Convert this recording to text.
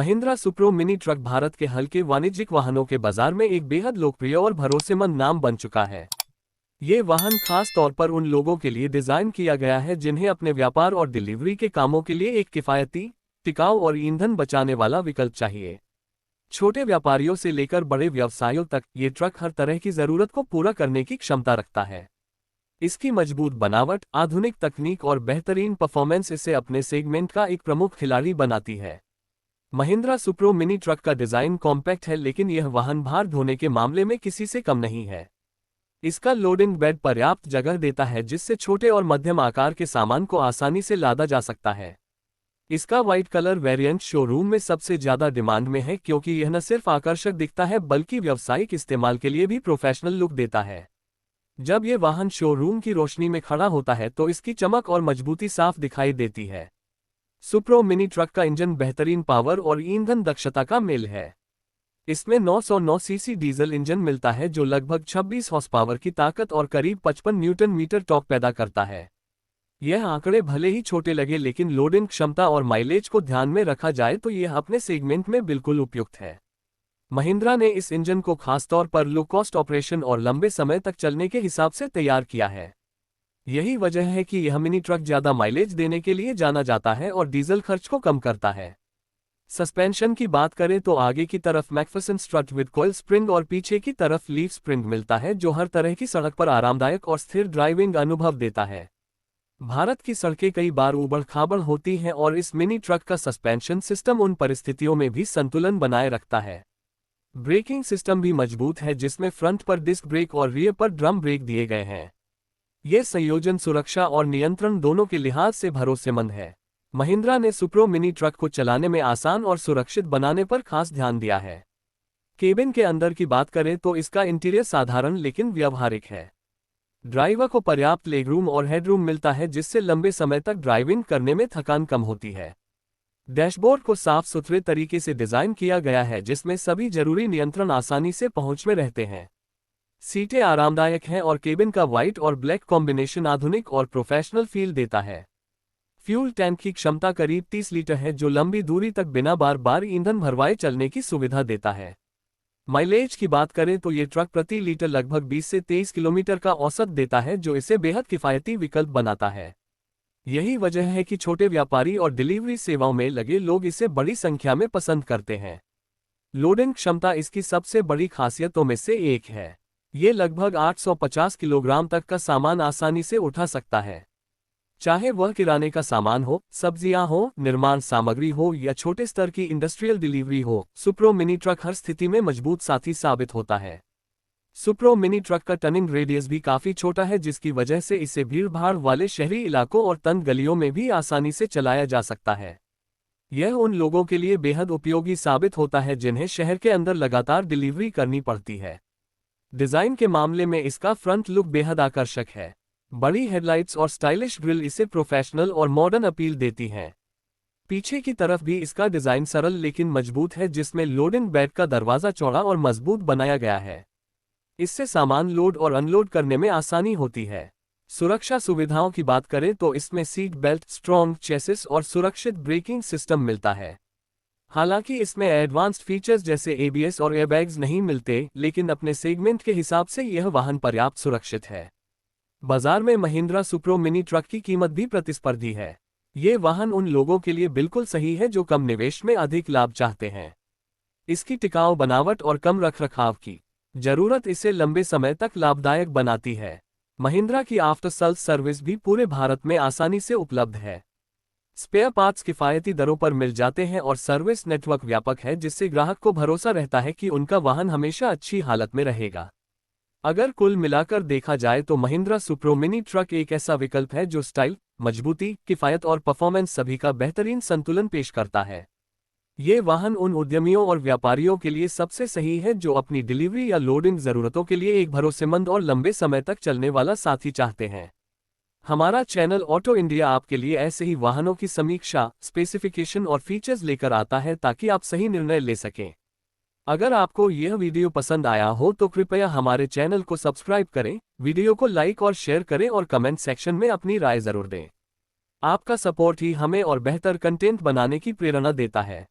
Mahindra Supro mini truck Bharat के हल्के वाणिज्यिक वाहनों के बाजार में एक बेहद लोकप्रिय और भरोसेमंद नाम बन चुका है। ये वाहन खास तौर पर उन लोगों के लिए डिजाइन किया गया है जिन्हें अपने व्यापार और डिलीवरी के कामों के लिए एक किफायती, टिकाऊ और ईंधन बचाने वाला विकल्प चाहिए। छोटे व्यापारियों से लेकर बड़े व्यवसायों तक ये ट्रक हर तरह की जरूरत को पूरा करने की क्षमता रखता है। इसकी मजबूत बनावट, आधुनिक तकनीक और बेहतरीन परफॉर्मेंस इसे अपने सेगमेंट का एक प्रमुख खिलाड़ी बनाती है। महिंद्रा सुप्रो मिनी ट्रक का डिजाइन कॉम्पैक्ट है, लेकिन यह वाहन भार ढोने के मामले में किसी से कम नहीं है। इसका लोडिंग बेड पर्याप्त जगह देता है जिससे छोटे और मध्यम आकार के सामान को आसानी से लादा जा सकता है। इसका व्हाइट कलर वेरिएंट शोरूम में सबसे ज्यादा डिमांड में है क्योंकि यह न सिर्फ आकर्षक दिखता है बल्कि व्यावसायिक इस्तेमाल के लिए भी प्रोफेशनल लुक देता है। जब यह वाहन शोरूम की रोशनी में खड़ा होता है तो इसकी चमक और मजबूती साफ दिखाई देती है। सुप्रो मिनी ट्रक का इंजन बेहतरीन पावर और ईंधन दक्षता का मेल है। इसमें 909 सीसी डीजल इंजन मिलता है जो लगभग 26 हॉर्स पावर की ताकत और करीब 55 न्यूटन मीटर टॉर्क पैदा करता है। यह आंकड़े भले ही छोटे लगे, लेकिन लोडिंग क्षमता और माइलेज को ध्यान में रखा जाए तो यह अपने सेगमेंट में बिल्कुल उपयुक्त है। महिंद्रा ने इस इंजन को खासतौर पर लो कॉस्ट ऑपरेशन और लंबे समय तक चलने के हिसाब से तैयार किया है। यही वजह है कि यह मिनी ट्रक ज्यादा माइलेज देने के लिए जाना जाता है और डीजल खर्च को कम करता है। सस्पेंशन की बात करें तो आगे की तरफ Macpherson strut with coil spring और पीछे की तरफ लीफ स्प्रिंग मिलता है जो हर तरह की सड़क पर आरामदायक और स्थिर ड्राइविंग अनुभव देता है। भारत की सड़कें कई बार ऊबड़-खाबड़ होती हैं और इस मिनी ट्रक का सस्पेंशन सिस्टम उन परिस्थितियों में भी संतुलन बनाए रखता है। ब्रेकिंग सिस्टम भी मजबूत है जिसमें फ्रंट पर डिस्क ब्रेक और रियर पर ड्रम ब्रेक दिए गए हैं। यह संयोजन सुरक्षा और नियंत्रण दोनों के लिहाज से भरोसेमंद है। महिंद्रा ने सुप्रो मिनी ट्रक को चलाने में आसान और सुरक्षित बनाने पर खास ध्यान दिया है। केबिन के अंदर की बात करें तो इसका इंटीरियर साधारण लेकिन व्यावहारिक है। ड्राइवर को पर्याप्त लेगरूम और हेडरूम मिलता है जिससे लंबे समय तक ड्राइविंग करने में थकान कम होती है। डैशबोर्ड को साफ सुथरे तरीके से डिजाइन किया गया है जिसमें सभी जरूरी नियंत्रण आसानी से पहुंच में रहते हैं। सीटें आरामदायक हैं और केबिन का व्हाइट और ब्लैक कॉम्बिनेशन आधुनिक और प्रोफेशनल फील देता है। फ्यूल टैंक की क्षमता करीब 30 लीटर है जो लंबी दूरी तक बिना बार बार ईंधन भरवाए चलने की सुविधा देता है। माइलेज की बात करें तो ये ट्रक प्रति लीटर लगभग 20 से 23 किलोमीटर का औसत देता है जो इसे बेहद किफायती विकल्प बनाता है। यही वजह है कि छोटे व्यापारी और डिलीवरी सेवाओं में लगे लोग इसे बड़ी संख्या में पसंद करते हैं। लोडिंग क्षमता इसकी सबसे बड़ी खासियतों में से एक है। ये लगभग 850 किलोग्राम तक का सामान आसानी से उठा सकता है। चाहे वह किराने का सामान हो, सब्जियां हो, निर्माण सामग्री हो या छोटे स्तर की इंडस्ट्रियल डिलीवरी हो, सुप्रो मिनी ट्रक हर स्थिति में मजबूत साथी साबित होता है। सुप्रो मिनी ट्रक का टर्निंग रेडियस भी काफी छोटा है जिसकी वजह से इसे भीड़-भाड़ वाले शहरी इलाकों और तंग गलियों में भी आसानी से चलाया जा सकता है। यह उन लोगों के लिए बेहद उपयोगी साबित होता है जिन्हें शहर के अंदर लगातार डिलीवरी करनी पड़ती है। डिजाइन के मामले में इसका फ्रंट लुक बेहद आकर्षक है। बड़ी हेडलाइट्स और स्टाइलिश ग्रिल इसे प्रोफेशनल और मॉडर्न अपील देती हैं। पीछे की तरफ भी इसका डिजाइन सरल लेकिन मजबूत है जिसमें लोडिंग बेड का दरवाजा चौड़ा और मजबूत बनाया गया है। इससे सामान लोड और अनलोड करने में आसानी होती है। सुरक्षा सुविधाओं की बात करें तो इसमें सीट बेल्ट, स्ट्रॉन्ग चेसिस और सुरक्षित ब्रेकिंग सिस्टम मिलता है। हालांकि इसमें एडवांस्ड फीचर्स जैसे एबीएस और एयरबैग्स नहीं मिलते, लेकिन अपने सेगमेंट के हिसाब से यह वाहन पर्याप्त सुरक्षित है। बाजार में महिंद्रा सुप्रो मिनी ट्रक की कीमत भी प्रतिस्पर्धी है। ये वाहन उन लोगों के लिए बिल्कुल सही है जो कम निवेश में अधिक लाभ चाहते हैं। इसकी टिकाऊ बनावट और कम रखरखाव की जरूरत इसे लंबे समय तक लाभदायक बनाती है। महिंद्रा की आफ्टर सेल्स सर्विस भी पूरे भारत में आसानी से उपलब्ध है। स्पेयर पार्ट्स किफायती दरों पर मिल जाते हैं और सर्विस नेटवर्क व्यापक है जिससे ग्राहक को भरोसा रहता है कि उनका वाहन हमेशा अच्छी हालत में रहेगा। अगर कुल मिलाकर देखा जाए तो महिंद्रा सुप्रो मिनी ट्रक एक ऐसा विकल्प है जो स्टाइल, मजबूती, किफायत और परफॉर्मेंस सभी का बेहतरीन संतुलन पेश करता है। ये वाहन उन उद्यमियों और व्यापारियों के लिए सबसे सही है जो अपनी डिलीवरी या लोडिंग जरूरतों के लिए एक भरोसेमंद और लंबे समय तक चलने वाला साथी चाहते हैं। हमारा चैनल ऑटो इंडिया आपके लिए ऐसे ही वाहनों की समीक्षा, स्पेसिफिकेशन और फीचर्स लेकर आता है ताकि आप सही निर्णय ले सकें। अगर आपको यह वीडियो पसंद आया हो तो कृपया हमारे चैनल को सब्सक्राइब करें, वीडियो को लाइक और शेयर करें और कमेंट सेक्शन में अपनी राय जरूर दें। आपका सपोर्ट ही हमें और बेहतर कंटेंट बनाने की प्रेरणा देता है।